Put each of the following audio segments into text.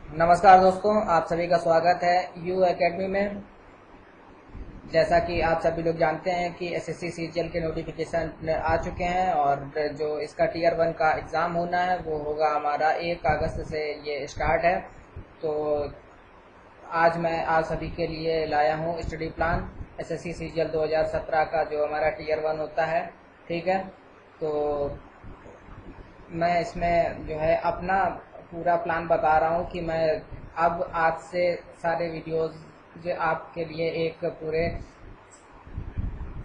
नमस्कार दोस्तों, आप सभी का स्वागत है यू एकेडमी में। जैसा कि आप सभी लोग जानते हैं कि एसएससी सीजीएल के नोटिफिकेशन आ चुके हैं और जो इसका टीयर 1 का एग्ज़ाम होना है वो होगा हमारा 1 अगस्त से ये स्टार्ट है। तो आज मैं आप सभी के लिए लाया हूँ स्टडी प्लान एसएससी सीजीएल 2017 का, जो हमारा टीयर 1 होता है। ठीक है, तो मैं इसमें जो है अपना पूरा प्लान बता रहा हूँ कि मैं अब आज से सारे वीडियोस जो आपके लिए एक पूरे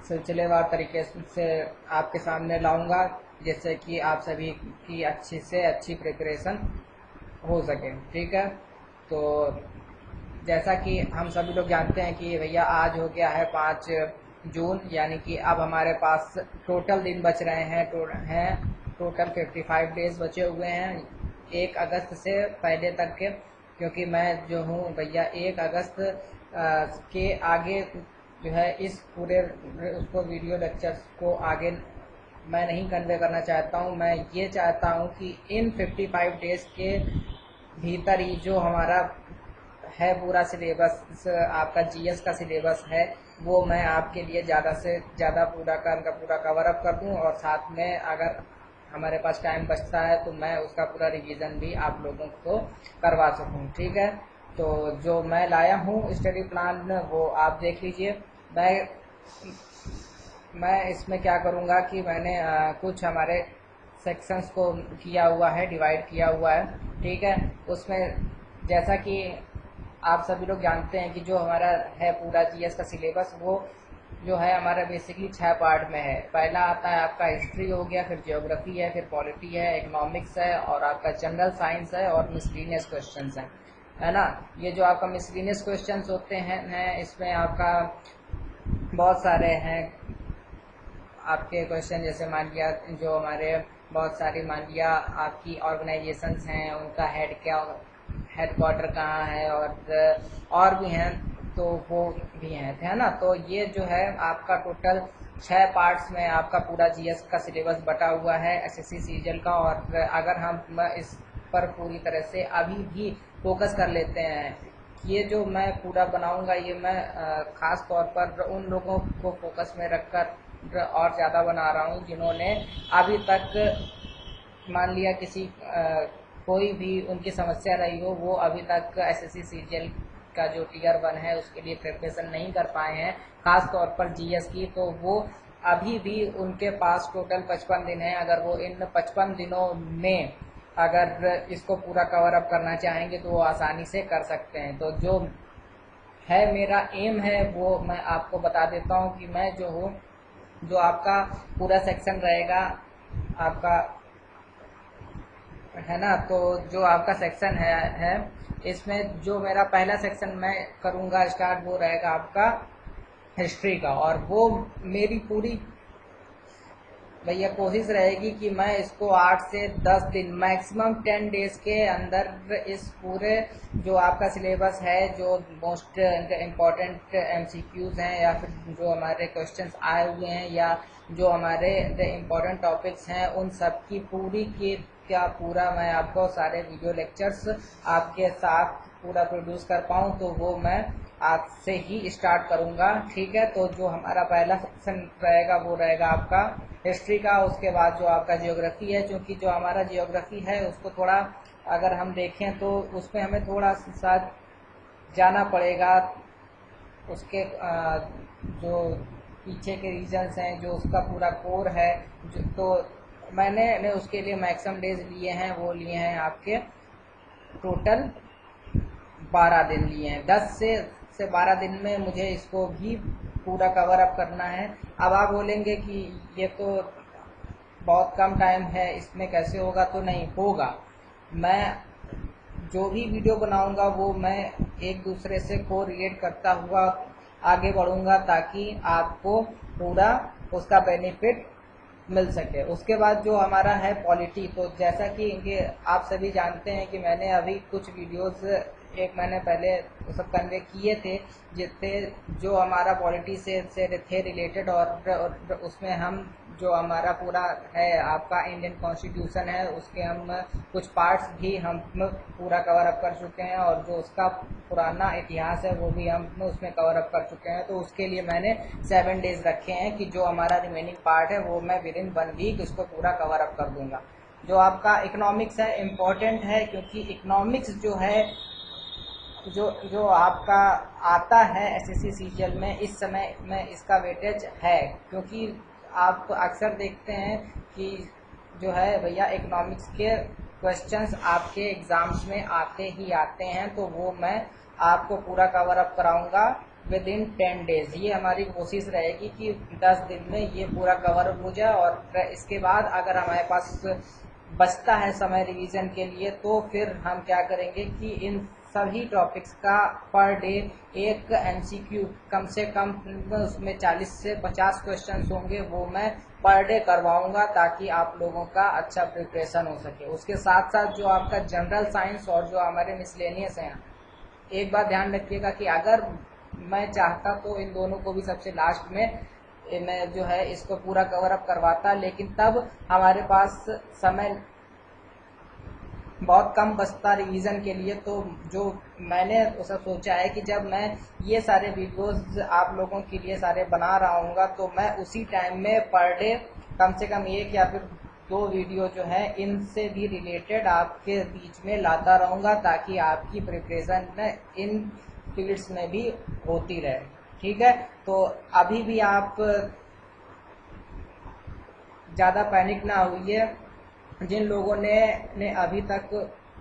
सिलसिलेवार तरीके से आपके सामने लाऊंगा, जिससे कि आप सभी की अच्छी से अच्छी प्रिपरेशन हो सके। ठीक है, तो जैसा कि हम सभी लोग जानते हैं कि भैया आज हो गया है 5 जून, यानी कि अब हमारे पास टोटल दिन बच रहे हैं टोटल 55 डेज बचे हुए हैं 1 अगस्त से पहले तक के। क्योंकि मैं जो हूँ भैया 1 अगस्त के आगे जो है इस पूरे उसको वीडियो लेक्चर्स को आगे मैं नहीं कन्वे करना चाहता हूँ। मैं ये चाहता हूँ कि इन 55 डेज के भीतर ही जो हमारा है पूरा सिलेबस, आपका जीएस का सिलेबस है, वो मैं आपके लिए ज़्यादा से ज़्यादा पूरा का पूरा कवर अप कर दूं, और साथ में अगर हमारे पास टाइम बचता है तो मैं उसका पूरा रिवीजन भी आप लोगों को करवा सकूं। ठीक है, तो जो मैं लाया हूँ स्टडी प्लान वो आप देख लीजिए। मैं इसमें क्या करूँगा कि मैंने कुछ हमारे सेक्शंस को किया हुआ है, डिवाइड किया हुआ है। ठीक है, उसमें जैसा कि आप सभी लोग जानते हैं कि जो हमारा है पूरा जीएस का सिलेबस, वो जो है हमारा बेसिकली 6 पार्ट में है। पहला आता है आपका हिस्ट्री हो गया, फिर ज्योग्राफी है, फिर पॉलिटी है, इकोनॉमिक्स है, और आपका जनरल साइंस है, और मिसलिनियस क्वेश्चंस हैं, है ना। ये जो आपका मिसलिनियस क्वेश्चंस होते हैं इसमें आपका बहुत सारे हैं आपके क्वेश्चन। जैसे मान लिया जो हमारे बहुत सारी मान लिया आपकी ऑर्गेनाइजेशंस हैं, उनका हेड क्वार्टर कहाँ है, और भी हैं, तो वो भी हैं, है ना। तो ये जो है आपका टोटल 6 पार्ट्स में आपका पूरा जीएस का सिलेबस बटा हुआ है एसएससी सीजीएल का। और अगर हम इस पर पूरी तरह से अभी भी फोकस कर लेते हैं, ये जो मैं पूरा बनाऊंगा ये मैं ख़ास तौर पर उन लोगों को फोकस में रखकर और ज़्यादा बना रहा हूँ जिन्होंने अभी तक मान लिया किसी कोई भी उनकी समस्या रही हो, वो अभी तक एसएससी सीजीएल का जो टीयर 1 है उसके लिए प्रिपरेशन नहीं कर पाए हैं, ख़ास तौर पर जीएस की। तो वो अभी भी उनके पास टोटल 55 दिन है। अगर वो इन 55 दिनों में अगर इसको पूरा कवर अप करना चाहेंगे तो वो आसानी से कर सकते हैं। तो जो है मेरा एम है वो मैं आपको बता देता हूँ कि मैं जो हूँ, जो आपका पूरा सेक्शन रहेगा आपका, है ना। तो जो आपका सेक्शन है इसमें जो मेरा पहला सेक्शन मैं करूँगा स्टार्ट, वो रहेगा आपका हिस्ट्री का। और वो मेरी पूरी भैया कोशिश रहेगी कि मैं इसको 8 से 10 दिन मैक्सिमम 10 डेज के अंदर इस पूरे जो आपका सिलेबस है, जो मोस्ट इम्पॉर्टेंट एमसीक्यूज हैं, या फिर जो हमारे क्वेश्चंस आए हुए हैं, या जो हमारे इम्पॉर्टेंट टॉपिक्स हैं, उन सब की पूरी की क्या पूरा मैं आपको सारे वीडियो लेक्चर्स आपके साथ पूरा प्रोड्यूस कर पाऊँ, तो वो मैं आज से ही स्टार्ट करूँगा। ठीक है, तो जो हमारा पहला सेक्शन रहेगा वो रहेगा आपका हिस्ट्री का। उसके बाद जो आपका जियोग्राफी है, क्योंकि जो हमारा जियोग्राफी है उसको थोड़ा अगर हम देखें तो उसमें हमें थोड़ा सा जाना पड़ेगा। उसके जो पीछे के रीजन्स हैं, जो उसका पूरा कोर है, तो मैंने उसके लिए मैक्सिमम डेज लिए हैं, वो लिए हैं आपके टोटल 12 दिन लिए हैं। 10 से 12 दिन में मुझे इसको भी पूरा कवर अप करना है। अब आप बोलेंगे कि ये तो बहुत कम टाइम है, इसमें कैसे होगा, तो नहीं होगा। मैं जो भी वीडियो बनाऊंगा वो मैं एक दूसरे से को रिलेट करता हुआ आगे बढ़ूंगा, ताकि आपको पूरा उसका बेनिफिट मिल सके। उसके बाद जो हमारा है पॉलिटी, तो जैसा कि आप सभी जानते हैं कि मैंने अभी कुछ वीडियोस एक महीने पहले वो सब कन्वे किए थे, जितने जो हमारा पॉलिटी से थे रिलेटेड, और उसमें हम जो हमारा पूरा है आपका इंडियन कॉन्स्टिट्यूशन है उसके हम कुछ पार्ट्स भी हम पूरा कवर अप कर चुके हैं, और जो उसका पुराना इतिहास है वो भी हम उसमें कवर अप कर चुके हैं। तो उसके लिए मैंने 7 डेज रखे हैं कि जो हमारा रिमेनिंग पार्ट है वो मैं विद इन 1 वीक उसको पूरा कवर अप कर दूंगा। जो आपका इकोनॉमिक्स है इम्पोर्टेंट है, क्योंकि इकोनॉमिक्स जो है जो जो आपका आता है एसएससी सीजीएल में इस समय में इसका वेटेज है, क्योंकि आप अक्सर देखते हैं कि जो है भैया इकोनॉमिक्स के क्वेश्चंस आपके एग्ज़ाम्स में आते ही आते हैं। तो वो मैं आपको पूरा कवर अप कराऊंगा विद इन 10 डेज। ये हमारी कोशिश रहेगी कि 10 दिन में ये पूरा कवर अप हो जाए, और इसके बाद अगर हमारे पास बचता है समय रिवीजन के लिए तो फिर हम क्या करेंगे कि इन सभी टॉपिक्स का पर डे एक एमसीक्यू कम से कम उसमें 40 से 50 क्वेश्चंस होंगे, वो मैं पर डे करवाऊंगा ताकि आप लोगों का अच्छा प्रिपरेशन हो सके। उसके साथ साथ जो आपका जनरल साइंस और जो हमारे मिसलेनियस हैं, एक बात ध्यान रखिएगा कि अगर मैं चाहता तो इन दोनों को भी सबसे लास्ट में मैं जो है इसको पूरा कवर अप करवाता, लेकिन तब हमारे पास समय बहुत कम बचता रिवीजन के लिए। तो जो मैंने उसे सोचा है कि जब मैं ये सारे वीडियोस आप लोगों के लिए सारे बना रहा हूँगा तो मैं उसी टाइम में पर डे कम से कम 1 या फिर 2 वीडियो जो है इनसे भी रिलेटेड आपके बीच में लाता रहूँगा, ताकि आपकी प्रिपरेशन इन फील्ड्स में भी होती रहे। ठीक है, तो अभी भी आप ज़्यादा पैनिक ना हुई। जिन लोगों ने अभी तक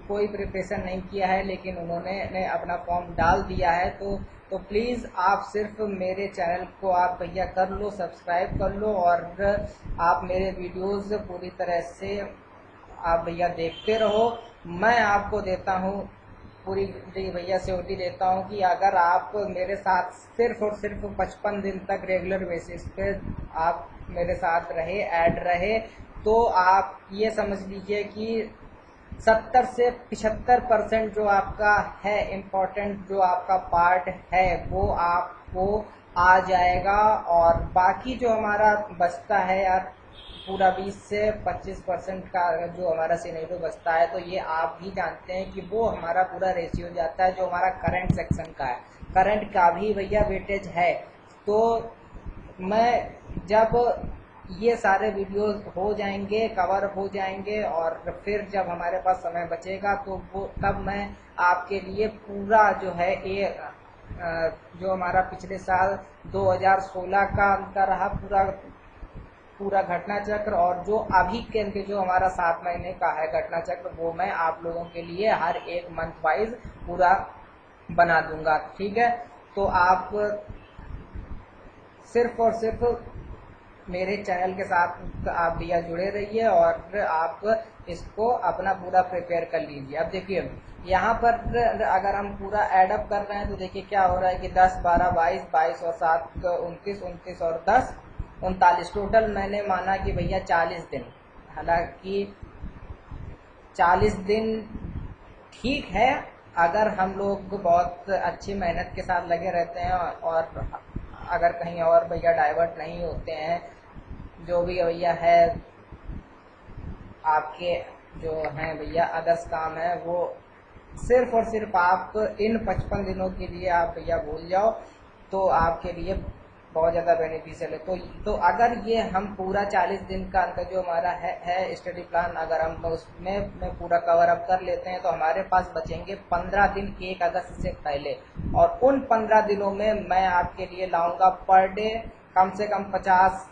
कोई प्रिपरेशन नहीं किया है लेकिन उन्होंने अपना फॉर्म डाल दिया है, तो प्लीज़ आप सिर्फ मेरे चैनल को आप भैया कर लो, सब्सक्राइब कर लो, और आप मेरे वीडियोस पूरी तरह से आप भैया देखते रहो। मैं आपको देता हूँ पूरी भैया सिक्योरिटी देता हूँ कि अगर आप मेरे साथ सिर्फ और सिर्फ 55 दिन तक रेगुलर बेसिस पे आप मेरे साथ रहे, ऐड रहे, तो आप ये समझ लीजिए कि 70 से 75% जो आपका है इम्पोर्टेंट जो आपका पार्ट है वो आपको आ जाएगा, और बाकी जो हमारा बचता है यार पूरा 20 से 25% का जो हमारा सिनेरियो बचता है, तो ये आप भी जानते हैं कि वो हमारा पूरा रेशियो जाता है जो हमारा करंट सेक्शन का है। करंट का भी भैया वेटेज है। तो मैं जब ये सारे वीडियोस हो जाएंगे, कवर हो जाएंगे, और फिर जब हमारे पास समय बचेगा तो वो तब मैं आपके लिए पूरा जो है ये जो हमारा पिछले साल 2016 का रहा पूरा घटना चक्र, और जो अभी के जो हमारा 7 महीने का है घटना चक्र, वो मैं आप लोगों के लिए हर एक मंथ वाइज पूरा बना दूंगा। ठीक है, तो आप सिर्फ और सिर्फ मेरे चैनल के साथ आप भैया जुड़े रहिए और आप इसको अपना पूरा प्रिपेयर कर लीजिए। अब देखिए यहाँ पर अगर हम पूरा एडअप कर रहे हैं तो देखिए क्या हो रहा है कि 10, 12, 22, 22 और 7, 29, 29 और 10, 39 टोटल मैंने माना कि भैया 40 दिन। हालांकि 40 दिन ठीक है अगर हम लोग बहुत अच्छी मेहनत के साथ लगे रहते हैं और अगर कहीं और भैया डाइवर्ट नहीं होते हैं, जो भी भैया है आपके जो हैं भैया अदर्स काम है वो सिर्फ और सिर्फ आप इन 55 दिनों के लिए आप भैया भूल जाओ तो आपके लिए बहुत ज़्यादा बेनिफिशियल है। तो अगर ये हम पूरा 40 दिन का अंतर जो हमारा है स्टडी प्लान, अगर हम उसमें में पूरा कवर अप कर लेते हैं तो हमारे पास बचेंगे 15 दिन 1 अगस्त से पहले, और उन 15 दिनों में मैं आपके लिए लाऊंगा पर डे कम से कम 50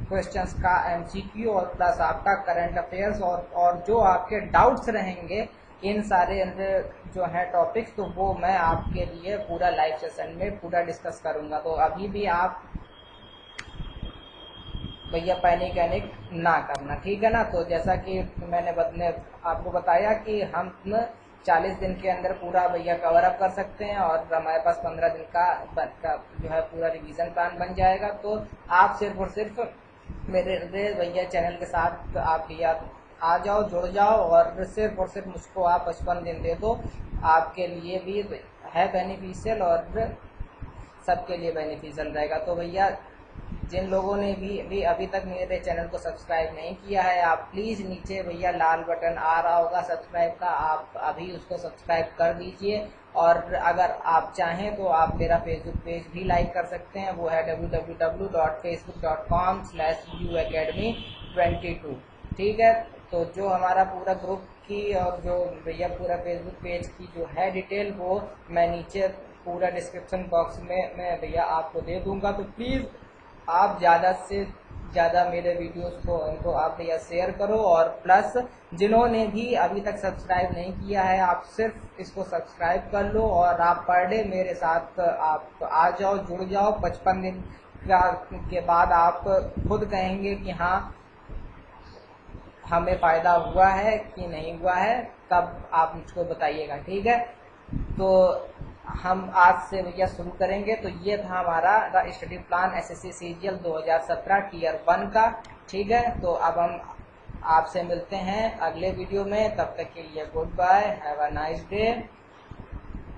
क्वेश्चंस का एमसीक्यू और प्लस आपका करंट अफेयर्स, और जो आपके डाउट्स रहेंगे इन सारे जो है टॉपिक्स, तो वो मैं आपके लिए पूरा लाइव सेशन में पूरा डिस्कस करूंगा। तो अभी भी आप भैया पैनिक ना करना, ठीक है ना। तो जैसा कि मैंने आपको बताया कि हम 40 दिन के अंदर पूरा भैया कवर अप कर सकते हैं और हमारे पास 15 दिन का जो है पूरा रिवीजन प्लान बन जाएगा। तो आप सिर्फ और सिर्फ मेरे भैया चैनल के साथ आप भैया आ जाओ, जुड़ जाओ और सिर्फ मुझको आप 55 दिन दे दो, आपके लिए भी है बेनिफिशियल और सबके लिए बेनिफिशियल रहेगा। तो भैया जिन लोगों ने भी अभी तक मेरे चैनल को सब्सक्राइब नहीं किया है, आप प्लीज़ नीचे भैया लाल बटन आ रहा होगा सब्सक्राइब का, आप अभी उसको सब्सक्राइब कर दीजिए। और अगर आप चाहें तो आप मेरा फेसबुक पेज भी लाइक कर सकते हैं, वो है www.facebook.com/uacademy22। ठीक है, तो जो हमारा पूरा ग्रुप की और जो भैया पूरा फेसबुक पेज की जो है डिटेल, वो मैं नीचे पूरा डिस्क्रिप्शन बॉक्स में मैं भैया आपको दे दूंगा। तो प्लीज़ आप ज़्यादा से ज़्यादा मेरे वीडियोस को उनको आप भैया शेयर करो, और प्लस जिन्होंने भी अभी तक सब्सक्राइब नहीं किया है, आप सिर्फ इसको सब्सक्राइब कर लो और आप पर डे मेरे साथ आप आ जाओ, जुड़ जाओ। 55 दिन के बाद आप खुद कहेंगे कि हाँ हमें फ़ायदा हुआ है कि नहीं हुआ है, तब आप मुझको बताइएगा। ठीक है, तो हम आज से भैया शुरू करेंगे। तो ये था हमारा study plan SSC CGL 2017 tier 1 का। ठीक है, तो अब हम आपसे मिलते हैं अगले वीडियो में, तब तक के लिए good bye, have a nice day.